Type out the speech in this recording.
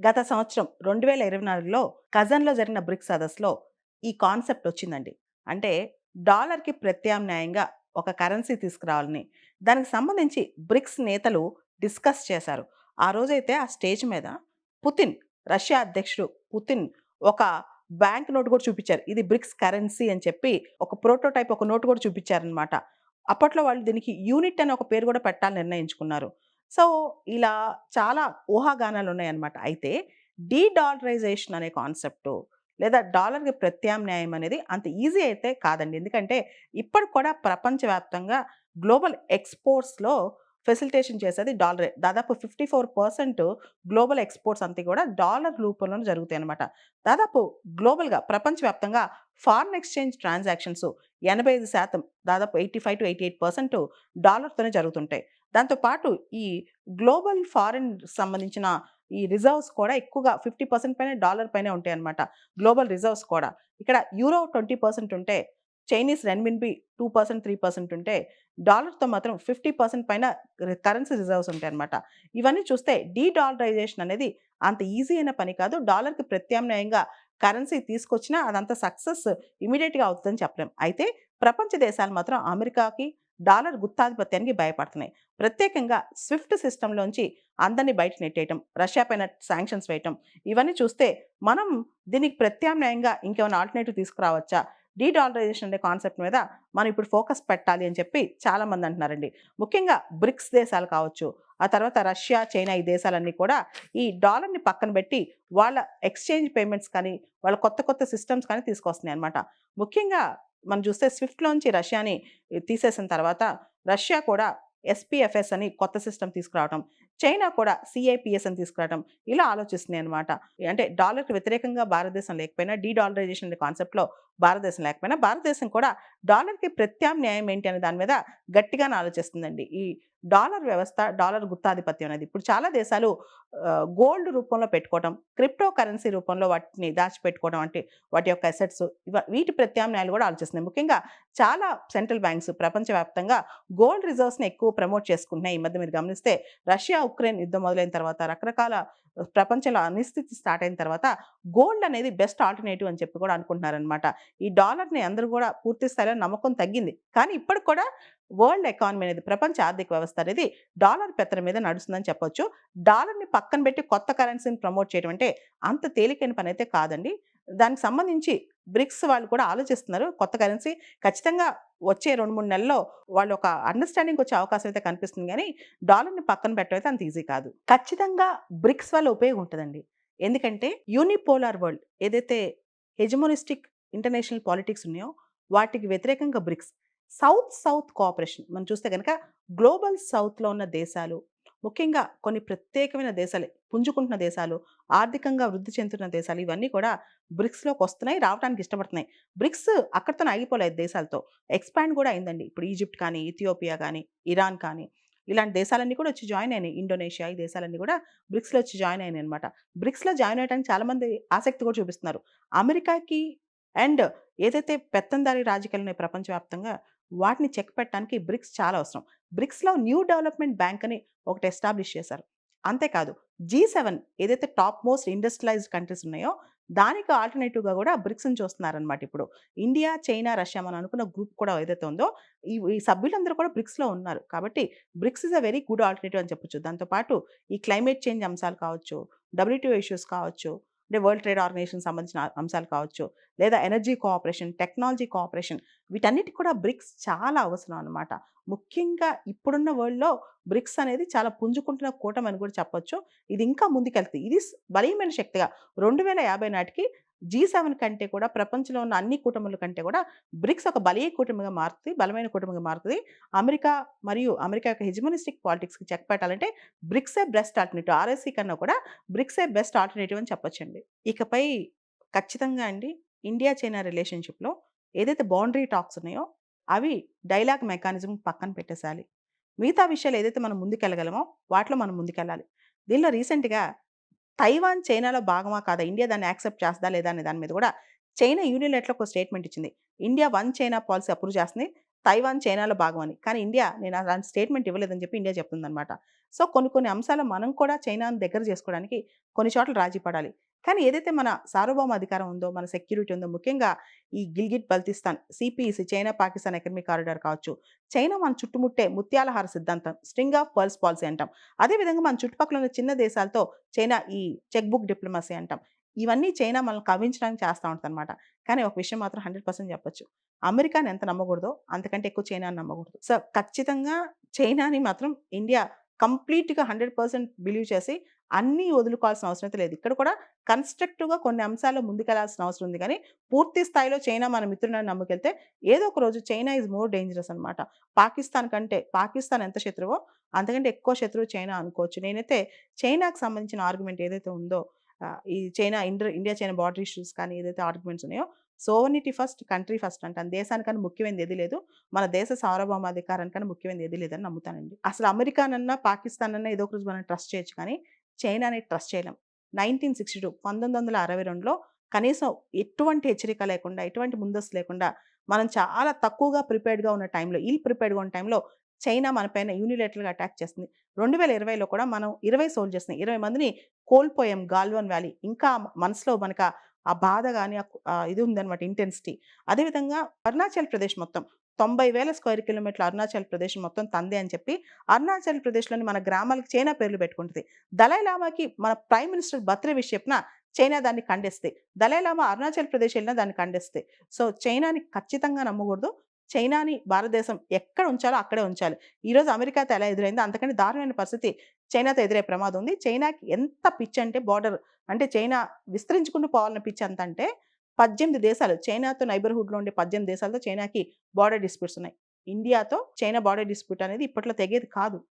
గత సంవత్సరం 2024లో కజన్‌లో జరిగిన బ్రిక్స్ సదస్సులో ఈ కాన్సెప్ట్ వచ్చిందండి. అంటే డాలర్‌కి ప్రత్యామ్నాయంగా ఒక కరెన్సీ తీసుకురావాలని. దానికి సంబంధించి బ్రిక్స్ నేతలు డిస్కస్ చేశారు. ఆ రోజైతే ఆ స్టేజ్ మీద పుతిన్, రష్యా అధ్యక్షుడు పుతిన్ ఒక బ్యాంక్ నోట్ కూడా చూపిచ్చారు. ఇది బ్రిక్స్ కరెన్సీ అని చెప్పి ఒక ప్రోటోటైప్ ఒక నోట్ కూడా చూపిచ్చారనమాట. అప్పట్లో వాళ్ళు దీనికి యూనిట్ అని ఒక పేరు కూడా పెట్టాలని నిర్ణయించుకున్నారు. సో, ఇలా చాలా ఊహాగానాలున్నాయన్నమాట. అయితే డీ డాలరైజేషన్ అనే కాన్సెప్టు లేదా డాలర్‌కి ప్రత్యామ్నాయం అనేది అంత ఈజీ అయితే కాదండి. ఎందుకంటే ఇప్పటికి కూడా ప్రపంచవ్యాప్తంగా గ్లోబల్ ఎక్స్‌పోర్ట్స్‌లో ఫెసిలిటేషన్ చేసేది డాలరే. దాదాపు 54% గ్లోబల్ ఎక్స్‌పోర్ట్స్ అంతా కూడా డాలర్ రూపంలోనే జరుగుతాయన్నమాట. దాదాపు గ్లోబల్‌గా ప్రపంచవ్యాప్తంగా ఫారెన్ ఎక్స్‌చేంజ్ ట్రాన్సాక్షన్స్ 85% దాదాపు 85-88% డాలర్‌తోనే జరుగుతుంటాయి. దాంతో పాటు ఈ గ్లోబల్ ఫారెన్ సంబంధించిన ఈ రిజర్వ్స్ కూడా ఎక్కువగా 50% పైనే డాలర్ పైనే ఉంటాయన్నమాట. గ్లోబల్ రిజర్వ్స్ కూడా. ఇక్కడ యూరో 20% ఉంటే, చైనీస్ రెన్మిన్బి 2%, 3% ఉంటే, డాలర్‌తో మాత్రం 50% పైన కరెన్సీ రిజర్వ్స్ ఉంటాయన్నమాట. ఇవన్నీ చూస్తే డీ డాలరైజేషన్ అనేది అంత ఈజీ అయిన పని కాదు. డాలర్‌కి ప్రత్యామ్నాయంగా కరెన్సీ తీసుకొచ్చినా అదంత సక్సెస్ ఇమ్మీడియేట్‌గా అవుతదని చెప్పలేం. అయితే ప్రపంచ దేశాలు మాత్రం అమెరికాకి, డాలర్ గుత్తాధిపత్యానికి భయపడుతున్నాయి. ప్రత్యేకంగా స్విఫ్ట్ సిస్టమ్‌లోంచి అందరిని బయటకి నెట్టేయటం, రష్యా పైన శాంక్షన్స్ వేయటం, ఇవన్నీ చూస్తే మనం దీనికి ప్రత్యామ్నాయంగా ఇంకేమైనా ఆల్టర్‌నేటివ్ తీసుకురావచ్చా? డీ డాలరైజేషన్ అనే కాన్సెప్ట్ మీద మనం ఇప్పుడు ఫోకస్ పెట్టాలి అని చెప్పి చాలామంది అంటున్నారండి. ముఖ్యంగా బ్రిక్స్ దేశాలు కావచ్చు, ఆ తర్వాత రష్యా, చైనా ఈ దేశాలన్నీ కూడా ఈ డాలర్‌ని పక్కన పెట్టి వాళ్ళ ఎక్స్‌చేంజ్ పేమెంట్స్ కానీ, వాళ్ళ కొత్త కొత్త సిస్టమ్స్ కానీ తీసుకొస్తున్నాయన్నమాట. ముఖ్యంగా మనం చూస్తే స్విఫ్ట్‌లోంచి రష్యాని తీసేసిన తర్వాత రష్యా కూడా ఎస్‌పీఎఫ్ఎస్ అని కొత్త సిస్టమ్ తీసుకురావటం, చైనా కూడా సీఐపీఎస్ అని తీసుకురావటం ఇలా ఆలోచిస్తున్నాయన్నమాట. అంటే డాలర్‌కి వ్యతిరేకంగా భారతదేశం లేకపోయినా, డీ డాలరైజేషన్ అనే కాన్సెప్ట్‌లో భారతదేశం లేకపోయినా, భారతదేశం కూడా డాలర్‌కి ప్రత్యామ్నాయం ఏంటి అనే దాని మీద గట్టిగానే ఆలోచిస్తుందండి. ఈ డాలర్ వ్యవస్థ, డాలర్ గుత్తాధిపత్యం అనేది ఇప్పుడు చాలా దేశాలు గోల్డ్ రూపంలో పెట్టుకోవటం, క్రిప్టో కరెన్సీ రూపంలో వాటిని దాచిపెట్టుకోవడం అంటే వాటి యొక్క అసెట్స్ వీటి ప్రత్యామ్నాయాలు కూడా ఆలోచిస్తున్నాయి. ముఖ్యంగా చాలా సెంట్రల్ బ్యాంక్స్ ప్రపంచవ్యాప్తంగా గోల్డ్ రిజర్వ్స్‌ని ఎక్కువ ప్రమోట్ చేసుకుంటున్నాయి. ఈ మధ్య మీరు గమనిస్తే రష్యా, ఉక్రెయిన్ యుద్ధం మొదలైన తర్వాత రకరకాల ప్రపంచంలో అనిస్థితి స్టార్ట్ అయిన తర్వాత గోల్డ్ అనేది బెస్ట్ ఆల్టర్‌నేటివ్ అని చెప్పి కూడా అనుకుంటున్నారనమాట. ఈ డాలర్‌ని అందరూ కూడా పూర్తి స్థాయిలో నమ్మకం తగ్గింది. కానీ ఇప్పటికి కూడా వరల్డ్ ఎకానమీ అనేది ప్రపంచ ఆర్థిక వ్యవస్థ అనేది డాలర్ పెత్తనం మీద నడుస్తుందని చెప్పొచ్చు. డాలర్‌ని పక్కన పెట్టి కొత్త కరెన్సీని ప్రమోట్ చేయడం అంటే అంత తేలికైన పనైతే కాదండి. దానికి సంబంధించి బ్రిక్స్ వాళ్ళు కూడా ఆలోచిస్తున్నారు. కొత్త కరెన్సీ ఖచ్చితంగా వచ్చే 2, 3 నెలల్లో వాళ్ళు ఒక అండర్‌స్టాండింగ్‌కొచ్చే అవకాశం అయితే కనిపిస్తుంది గానీ, డాలర్‌ని పక్కన పెట్టడం అయితే అంత ఈజీ కాదు. ఖచ్చితంగా బ్రిక్స్ వల్ల ఉపయోగం ఉంటదండి. ఎందుకంటే యూనిపోలార్ వరల్డ్ ఏదైతే హెజమోనిస్టిక్ ఇంటర్నేషనల్ పాలిటిక్స్ ఉన్నాయో, వాటికి వ్యతిరేకంగా బ్రిక్స్. సౌత్ సౌత్ కోఆపరేషన్ మనం చూస్తే గనక గ్లోబల్ సౌత్‌లో ఉన్న దేశాలు, ముఖ్యంగా కొన్ని ప్రత్యేకమైన దేశాలు, పుంజుకుంటున్న దేశాలు, ఆర్థికంగా వృద్ధి చెందుతున్న దేశాలు ఇవన్నీ కూడా బ్రిక్స్‌లోకొస్తున్నాయి, రావటానికి ఇష్టపడుతున్నాయి. బ్రిక్స్ అక్కడితోనే ఆగిపోలేదు దేశాలతో. ఎక్స్‌పాండ్ కూడా అయిందండి. ఇప్పుడు ఈజిప్ట్ కానీ, ఇథియోపియా కానీ, ఇరాన్ కానీ ఇలాంటి దేశాలన్నీ కూడా వచ్చి జాయిన్ అయినాయి. ఇండోనేషియా ఈ దేశాలన్నీ కూడా బ్రిక్స్‌లో వచ్చి జాయిన్ అయినాయన్నమాట. బ్రిక్స్‌లో జాయిన్ అవ్వడానికి చాలామంది ఆసక్తి కూడా చూపిస్తున్నారు. అమెరికాకి అండ్ ఏదైతే పెత్తందారీ రాజకీయాలున్నాయి ప్రపంచవ్యాప్తంగా వాటిని చెక్ పెట్టడానికి బ్రిక్స్ చాలా అవసరం. బ్రిక్స్‌లో న్యూ డెవలప్‌మెంట్ బ్యాంక్ అని ఒకటి ఎస్టాబ్లిష్ చేశారు. అంతేకాదు జీ7 ఏదైతే టాప్ మోస్ట్ ఇండస్ట్రియలైజ్డ్ కంట్రీస్ ఉన్నాయో, దానికి ఆల్టర్‌నేటివ్‌గా గూడా బ్రిక్స్‌ని చూస్తున్నారనమాట ఇప్పుడు. ఇండియా, చైనా, రష్యా మనం అనుకున్న గ్రూప్ కూడా ఏదైతే ఉందో, ఈ సభ్యులందరూ కూడా బ్రిక్స్‌లో ఉన్నారు. కాబట్టి BRICS is a very good alternative అని చెప్పొచ్చు. దాంతో పాటు ఈ క్లైమేట్ చేంజ్ అంశాలు కావచ్చు, డబ్ల్యూటీఓ ఇష్యూస్ కావచ్చు, అంటే వరల్డ్ ట్రేడ్ ఆర్గనైజేషన్‌కి సంబంధించిన అంశాలు కావచ్చు, లేదా ఎనర్జీ కోఆపరేషన్, టెక్నాలజీ కోఆపరేషన్ వీటన్నిటికి కూడా బ్రిక్స్ చాలా అవసరం అనమాట. ముఖ్యంగా ఇప్పుడున్న వరల్డ్‌లో బ్రిక్స్ అనేది చాలా పుంజుకుంటున్న కూటమి అని కూడా చెప్పొచ్చు. ఇది ఇంకా ముందుకెళ్తది. ఇది బలీయమైన శక్తిగా 2050 నాటికి జీ7 కంటే కూడా ప్రపంచంలో ఉన్న అన్ని కూటముల కంటే కూడా బ్రిక్స్ ఒక బలీయ కూటమిగా మారుతది. బలమైన కూటమిగా మారుతది. అమెరికా మరియు అమెరికా యొక్క హెజిమోనిస్టిక్ పాలిటిక్స్‌కి చెక్ పెట్టాలంటే బ్రిక్సే బెస్ట్ ఆల్టర్‌నేటివ్. ఆర్ఎస్‌సి కన్నా కూడా బ్రిక్సే బెస్ట్ ఆల్టర్‌నేటివ్ అని చెప్పొచ్చండి. ఇకపై ఖచ్చితంగా అండి ఇండియా, చైనా రిలేషన్‌షిప్‌లో ఏదైతే బౌండరీ టాక్స్ ఉన్నాయో అవి డైలాగ్ మెకానిజం పక్కన పెట్టేసేయాలి. మిగతా విషయాలు ఏదైతే మనం ముందుకెళ్ళగలమో వాటిలో మనం ముందుకెళ్ళాలి. దీనిలో రీసెంట్‌గా తైవాన్ చైనాలో భాగమా కాదా? ఇండియా దాన్ని యాక్సెప్ట్ చేస్తదా లేదా అనే దాని మీద కూడా చైనా యూనిలాటరల్‌గా ఒక స్టేట్మెంట్ ఇచ్చింది. India one China policy approve చేస్తుంది. తైవాన్ చైనాలో భాగం అని. కానీ ఇండియా నేను అలాంటి స్టేట్‌మెంట్ ఇవ్వలేదని చెప్పి ఇండియా చెప్తుందనమాట. సో, కొన్ని కొన్ని అంశాల్లో మనం కూడా చైనాను దగ్గర చేసుకోవడానికి కొన్ని చోట్ల రాజీ పడాలి. కానీ ఏదైతే మన సార్వభౌమ అధికారం ఉందో, మన సెక్యూరిటీ ఉందో, ముఖ్యంగా ఈ Gilgit Baltistan, CPEC China Pakistan economic corridor కావచ్చు, చైనా మన చుట్టుముట్టే ముత్యాలహార సిద్ధాంతం, స్ట్రింగ్ ఆఫ్ పర్ల్స్ పాలిసీ అంటాం. అదే విధంగా మన చుట్టుపక్కల ఉన్న చిన్న దేశాలతో చైనా ఈ చెక్ బుక్ డిప్లొమసీ అంటాం. ఇవన్నీ చైనా మనల్ని కవ్వించడానికి చేస్తా ఉంటదనమాట. కానీ ఒక విషయం మాత్రం 100% చెప్పొచ్చు. అమెరికాని ఎంత నమ్మకూడదో, అంతకంటే ఎక్కువ చైనాని నమ్మకూడదు. సో, ఖచ్చితంగా చైనాని మాత్రం ఇండియా కంప్లీట్‌గా 100% బిలీవ్ చేసి అన్నీ వదులుకోవాల్సిన అవసరం అయితే లేదు. ఇక్కడ కూడా కన్‌స్ట్రక్టివ్‌గా కొన్ని అంశాల్లో ముందుకెళ్లాల్సిన అవసరం ఉంది గానీ, పూర్తి స్థాయిలో చైనా మన మిత్రుడని నమ్ముకెళ్తే ఏదో ఒక రోజు చైనా ఈస్ మోర్ డేంజరస్ అనమాట. పాకిస్తాన్ ఎంత శత్రువో అంతకంటే ఎక్కువ శత్రువు చైనా అనుకోవచ్చు. నేనైతే చైనాకి సంబంధించిన ఆర్గ్యుమెంట్ ఏదైతే ఉందో ఈ ఇండియా చైనా బార్డర్ ఇష్యూస్ కానీ ఏదైతే ఆర్గ్యుమెంట్స్ ఉన్నాయో సోవెర్నిటీ ఫస్ట్, కంట్రీ ఫస్ట్ అంటాను. దేశానికన్నా ముఖ్యమైనది ఏది లేదు. మన దేశ సార్వభౌమాధికారానికన్నా ముఖ్యమైనది ఏది లేదని నమ్ముతానండి. అసలు అమెరికానన్నా, పాకిస్తానన్నా ఏదో ఒక రోజు మనం ట్రస్ట్ చేయొచ్చు కానీ, చైనాని ట్రస్ట్ చేయలేం. 1962లో కనీసం ఎటువంటి హెచ్చరిక లేకుండా, ఎటువంటి ముందస్తు లేకుండా, మనం చాలా తక్కువగా ప్రిపేర్డ్‌గా ఉన్న టైంలో, ప్రిపేర్డ్‌గా ఉన్న టైంలో చైనా మన పైన యూనిలేటరల్‌గా అటాక్ చేస్తుంది. 2020లో కూడా మనం 20 సోల్జర్స్‌ని, 20 మందిని కోల్పోయాం గాల్వాన్ వ్యాలీ. ఇంకా మనసులో మనకు ఆ బాధ గాని, ఇది ఉందనమాట ఇంటెన్సిటీ. అదేవిధంగా అరుణాచల్ ప్రదేశ్ మొత్తం 90,000 స్క్వేర్ కిలోమీటర్ల అరుణాచల్ ప్రదేశ్ మొత్తం తందే అని చెప్పి, అరుణాచల్ ప్రదేశ్‌లోని మన గ్రామాలకు చైనా పేర్లు పెట్టుకుంటది. దలైలామాకి మన ప్రైమ్ మినిస్టర్ బర్త్‌డే విష్ చెప్పినా చైనా దాన్ని ఖండిస్తది. దలైలామా అరుణాచల్ ప్రదేశ్ ఎళ్ళినా దాన్ని ఖండిస్తది. సో, చైనాని ఖచ్చితంగా నమ్మకూడదు. చైనాని భారతదేశం ఎక్కడ ఉంచాలో అక్కడే ఉంచాలి. ఈరోజు అమెరికాతో ఎలా ఎదురైందో అంతకంటే దారుణమైన పరిస్థితి చైనాతో ఎదురయ్యే ప్రమాదం ఉంది. చైనాకి ఎంత పిచ్చంటే బోర్డర్ అంటే చైనా విస్తరించుకుంటూ పోవాలన్న పిచ్చి ఎంతంటే 18 దేశాలు చైనాతో నైబర్‌హుడ్‌లో ఉండే 18 దేశాలతో చైనాకి బోర్డర్ డిస్ప్యూట్స్ ఉన్నాయి. ఇండియాతో చైనా బోర్డర్ డిస్ప్యూట్ అనేది ఇప్పట్లో తెగేది కాదు.